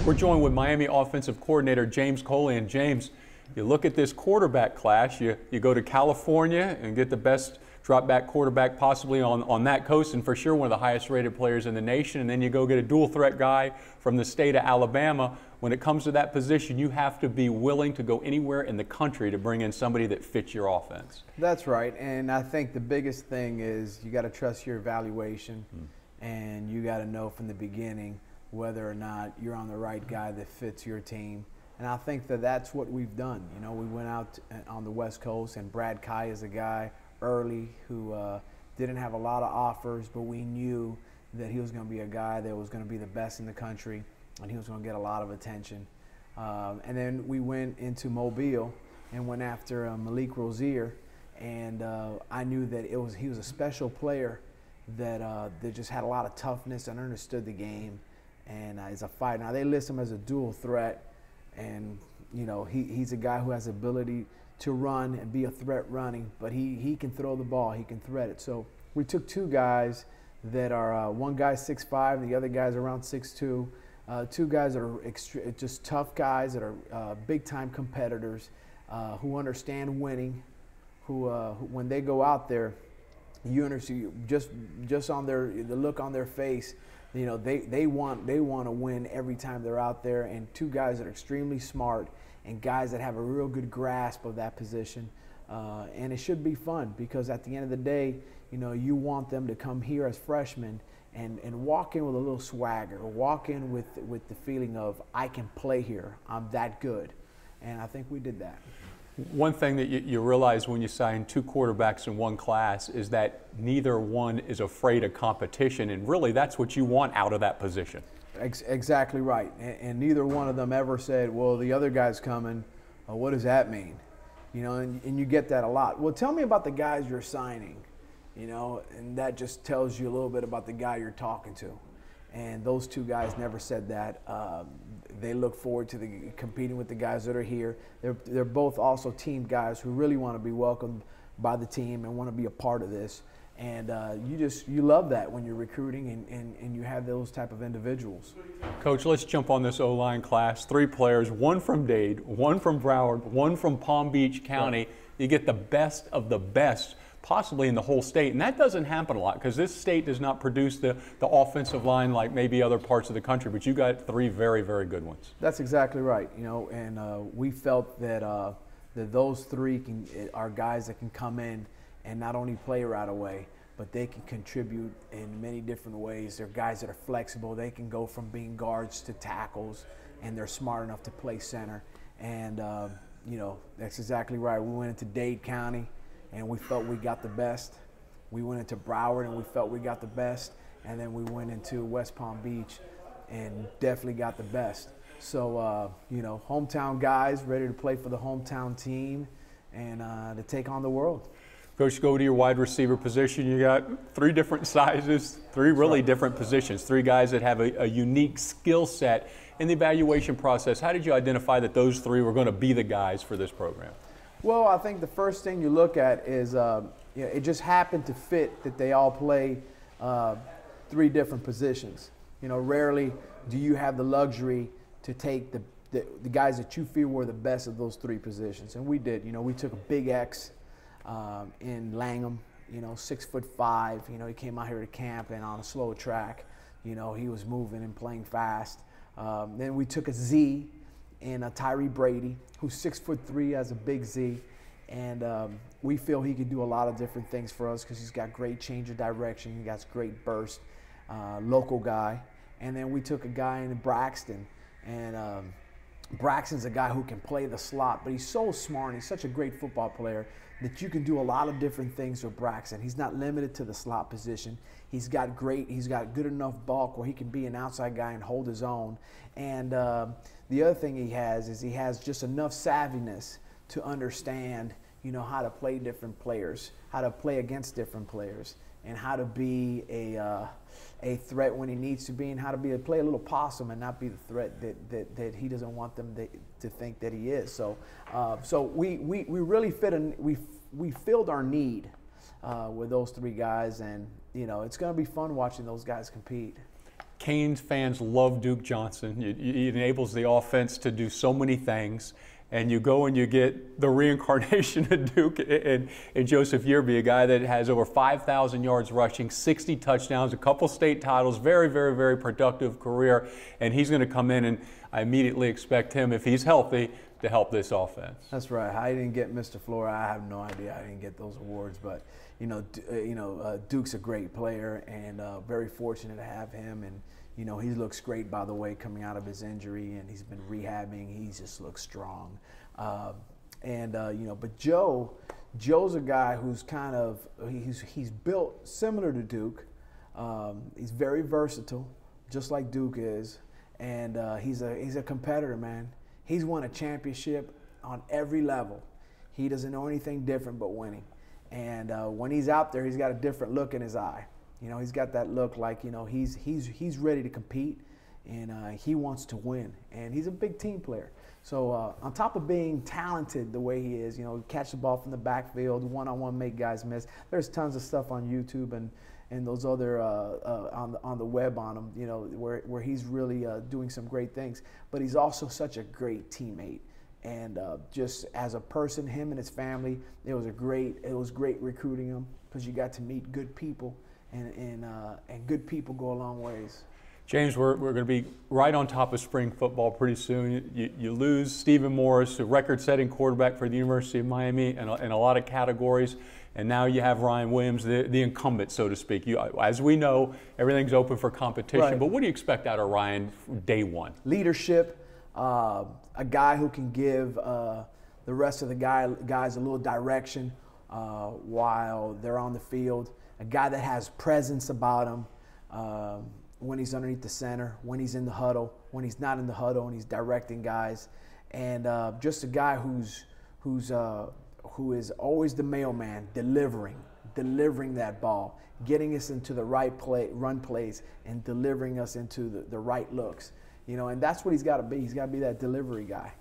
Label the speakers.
Speaker 1: We're joined with Miami offensive coordinator James Coley. And James, you look at this quarterback class, you go to California and get the best drop back quarterback possibly on that coast, and for sure one of the highest rated players in the nation. And then you go get a dual threat guy from the state of Alabama. When it comes to that position, you have to be willing to go anywhere in the country to bring in somebody that fits your offense.
Speaker 2: That's right. And I think the biggest thing is you got to trust your evaluation, and you got to know from the beginning whether or not you're on the right guy that fits your team. And I think that that's what we've done. You know, we went out on the West Coast, and Brad Kai is a guy early who didn't have a lot of offers, but we knew that he was going to be a guy that was going to be the best in the country, and he was going to get a lot of attention. And then we went into Mobile and went after Malik Rozier, and I knew that he was a special player that just had a lot of toughness and understood the game, and is a fighter. Now they list him as a dual threat, and you know he's a guy who has the ability to run and be a threat running, but he can throw the ball, he can thread it. So we took two guys that are one guy's 6'5", and the other guy's around 6'2". Two guys that are just tough guys that are big-time competitors, who understand winning, who when they go out there, you understand just on the look on their face, you know they want to win every time they're out there. And two guys that are extremely smart and guys that have a real good grasp of that position, and it should be fun because at the end of the day, you know you want them to come here as freshmen and walk in with a little swagger, walk in with the feeling of I can play here, I'm that good, and I think we did that.
Speaker 1: One thing that you realize when you sign two quarterbacks in one class is that neither one is afraid of competition, and really that's what you want out of that position.
Speaker 2: Exactly right, and neither one of them ever said, well, the other guy's coming, what does that mean? You know, and you get that a lot. Well, tell me about the guys you're signing. You know, and that just tells you a little bit about the guy you're talking to. And those two guys never said that. They look forward to competing with the guys that are here. They're both also team guys who really want to be welcomed by the team and want to be a part of this. And you love that when you're recruiting and you have those type of individuals.
Speaker 1: Coach, let's jump on this O-line class. 3 players, one from Dade, one from Broward, one from Palm Beach County. Right. You get the best of the best possibly in the whole state, and that doesn't happen a lot because this state does not produce the offensive line like maybe other parts of the country, but you got 3 very, very good ones.
Speaker 2: That's exactly right, you know, and we felt that that those 3 are guys that can come in and not only play right away, but they can contribute in many different ways. They're guys that are flexible. They can go from being guards to tackles, and they're smart enough to play center. And you know, that's exactly right. We went into Dade County, and we felt we got the best. We went into Broward, and we felt we got the best. And then we went into West Palm Beach and definitely got the best. So, you know, hometown guys ready to play for the hometown team and to take on the world.
Speaker 1: Coach, go to your wide receiver position. You got 3 different sizes, 3 really different positions, 3 guys that have a unique skill set. In the evaluation process, how did you identify that those 3 were going to be the guys for this program?
Speaker 2: Well, I think the first thing you look at is you know, it just happened to fit that they all play 3 different positions. You know, rarely do you have the luxury to take the guys that you feel were the best of those 3 positions, and we did. You know, we took a big X in Langham. You know, 6'5". You know, he came out here to camp and on a slow track. You know, he was moving and playing fast. Then we took a Z in Tyree Brady, who's 6'3", has a big Z, and we feel he could do a lot of different things for us because he's got great change of direction, he got great burst, local guy. And then we took a guy in Braxton, and Braxton's a guy who can play the slot, but he's so smart, and he's such a great football player that you can do a lot of different things with Braxton. He's not limited to the slot position. He's got good enough bulk where he can be an outside guy and hold his own. And the other thing he has is he has just enough savviness to understand, you know, how to play different players, how to play against different players, and how to be a threat when he needs to be, and how to play a little possum and not be the threat that he doesn't want them to think that he is. So so we really we filled our need with those 3 guys, and you know, it's going to be fun watching those guys compete.
Speaker 1: Canes fans love Duke Johnson. He enables the offense to do so many things. And you go and you get the reincarnation of Duke and Joseph Yearby, a guy that has over 5,000 yards rushing, 60 touchdowns, a couple state titles, very, very, very productive career. And he's going to come in, and I immediately expect him, if he's healthy, to help this offense.
Speaker 2: That's right. I didn't get Mr. Flora. I have no idea. I didn't get those awards, but Duke's a great player, and very fortunate to have him. And he looks great, by the way, coming out of his injury, and he's been rehabbing. He just looks strong. But Joe's a guy who's kind of he's built similar to Duke. He's very versatile, just like Duke is, and he's a competitor, man. He's won a championship on every level. He doesn't know anything different but winning. And when he's out there, he's got a different look in his eye. He's got that look like, he's ready to compete, and he wants to win. And he's a big team player. So on top of being talented the way he is, catch the ball from the backfield, one-on-one, make guys miss. There's tons of stuff on YouTube and those other on the web on him, where he's really doing some great things. But he's also such a great teammate. And just as a person, him and his family, it was great recruiting him, because you got to meet good people, and good people go a long ways.
Speaker 1: James, we're going to be right on top of spring football pretty soon. You lose Stephen Morris, a record-setting quarterback for the University of Miami in a lot of categories, and now you have Ryan Williams, the incumbent, so to speak. As we know, everything's open for competition,
Speaker 2: right.
Speaker 1: But what do you expect out of Ryan day one?
Speaker 2: Leadership, a guy who can give the rest of the guys a little direction while they're on the field, a guy that has presence about him when he's underneath the center, when he's in the huddle, when he's not in the huddle, and he's directing guys, and just a guy who is always the mailman, delivering that ball, getting us into the right run plays, and delivering us into the right looks. And that's what he's got to be. He's got to be that delivery guy.